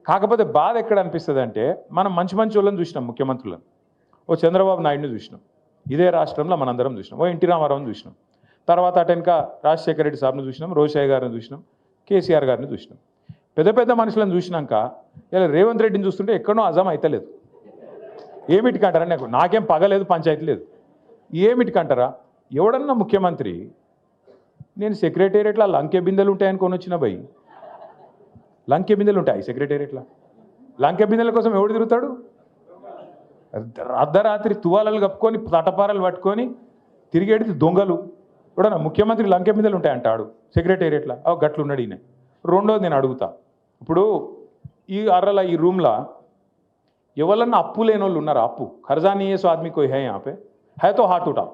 కాకపోతే బాధ ఎక్కడ అనిపిస్తుంది అంటే మనం మంచి మంచి వాళ్ళని చూసినాం, ముఖ్యమంత్రులను. ఓ చంద్రబాబు నాయుడుని చూసినాం, ఇదే రాష్ట్రంలో మనందరం చూసినాం. ఓ ఎన్టీ రామారావుని చూసినాం, తర్వాత అటెనక రాజశేఖర రెడ్డి సాబ్ని చూసినాం, రోషయ్య గారిని చూసినాం, కేసీఆర్ గారిని చూసినాం. పెద్ద పెద్ద మనుషులను చూసినాక ఇలా రేవంత్ రెడ్డిని చూస్తుంటే ఎక్కడో అజం అవుతలేదు. ఏమిటికంటారా? నాకేం పగలేదు, పంచాయతీ లేదు. ఏమిటికంటారా? ఎవడన్నా ముఖ్యమంత్రి నేను సెక్రటేరియట్లో లంకె బిందెలు ఉంటాయని కొని వచ్చిన భయ్, లంకె బిందెలు ఉంటాయి సెక్రటేరియట్లో. లంకె బిందెల కోసం ఎవడు తిరుగుతాడు? అర్ధరాత్రి తువాలలు కప్పుకొని తటపారలు పట్టుకొని తిరిగేది దొంగలు. ఎవడన్నా ముఖ్యమంత్రి లంకె బిందెలు ఉంటాయంటాడు సెక్రటేరియట్లో? గట్లున్నాడు ఈయన. రెండోది నేను అడుగుతా, ఇప్పుడు ఈ అర్రల ఈ రూమ్లో ఎవరన్నా అప్పు లేని వాళ్ళు ఉన్నారా? అప్పు ఖర్జా नहीं है सो आदमी कोई है यहाँ पे, है तो हाथ उठाओ.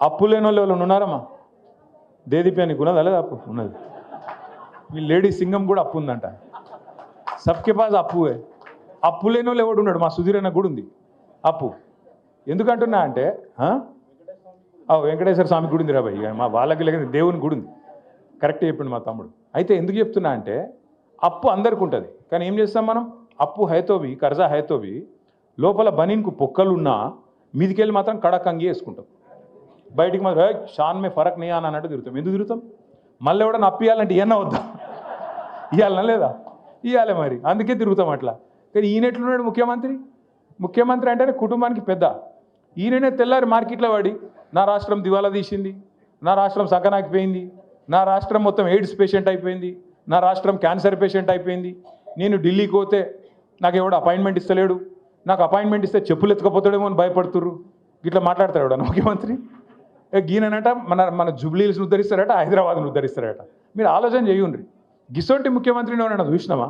అప్పు లేని వాళ్ళు ఎవరు ఉన్నారమ్మా? దేదీప్యానికి ఉన్నదా లేదా? అప్పు ఉన్నది. మీ లేడీ సింగం కూడా అప్పు ఉందంట. సబ్కే పాస్ అప్పు. అప్పు లేని వాళ్ళు ఎవడు ఉన్నాడు? మా సుధీర్ అన్న కూడా ఉంది అప్పు. ఎందుకంటున్నా అంటే వెంకటేశ్వర స్వామి గుడి ఉంది రా భయ్, మా వాళ్ళకి లేక దేవుని గుడి ఉంది. కరెక్ట్ చెప్పిండు మా తమ్ముడు. అయితే ఎందుకు చెప్తున్నా అంటే అప్పు అందరికి ఉంటుంది, కానీ ఏం చేస్తాం మనం? అప్పు హైతోవి, కర్జా హైతోవి, లోపల బనీన్కు పొక్కలున్నా మీదికెళ్ళి మాత్రం కడక్ అంగి వేసుకుంటాం, బయటికి మాత్రం షాన్ మే ఫరక్ నీ అని అన్నట్టు తిరుగుతాం. ఎందుకు తిరుగుతాం? మళ్ళీ ఎవడన్నా అప్పు ఇవ్వాలంటే ఇవన్నా వద్దా? ఇవ్వాలన్నా లేదా? ఇవ్వాలి మరి, అందుకే తిరుగుతాం అట్లా. కానీ ఈయన ఎట్లున్నాడు ముఖ్యమంత్రి? ముఖ్యమంత్రి అంటేనే కుటుంబానికి పెద్ద. ఈయననే తెల్లారి మార్కెట్లో పడి నా రాష్ట్రం దివాలా తీసింది, నా రాష్ట్రం సగనాకిపోయింది, నా రాష్ట్రం మొత్తం ఎయిడ్స్ పేషెంట్ అయిపోయింది, నా రాష్ట్రం క్యాన్సర్ పేషెంట్ అయిపోయింది, నేను ఢిల్లీకి పోతే నాకు ఎవడు అపాయింట్మెంట్ ఇస్తలేడు, నాకు అపాయింట్మెంట్ ఇస్తే చెప్పులు ఎత్తుకపోతాడేమో అని భయపడుతుర్రు. ఇట్లా మాట్లాడతాడు ముఖ్యమంత్రి. గీననట మన జుబ్లీల్స్ని ఉద్ధరిస్తారట, హైదరాబాద్ను ఉద్ధరిస్తారట. మీరు ఆలోచన చేయండి. గిసొంటి ముఖ్యమంత్రిని ఎవరైనా చూసినామా?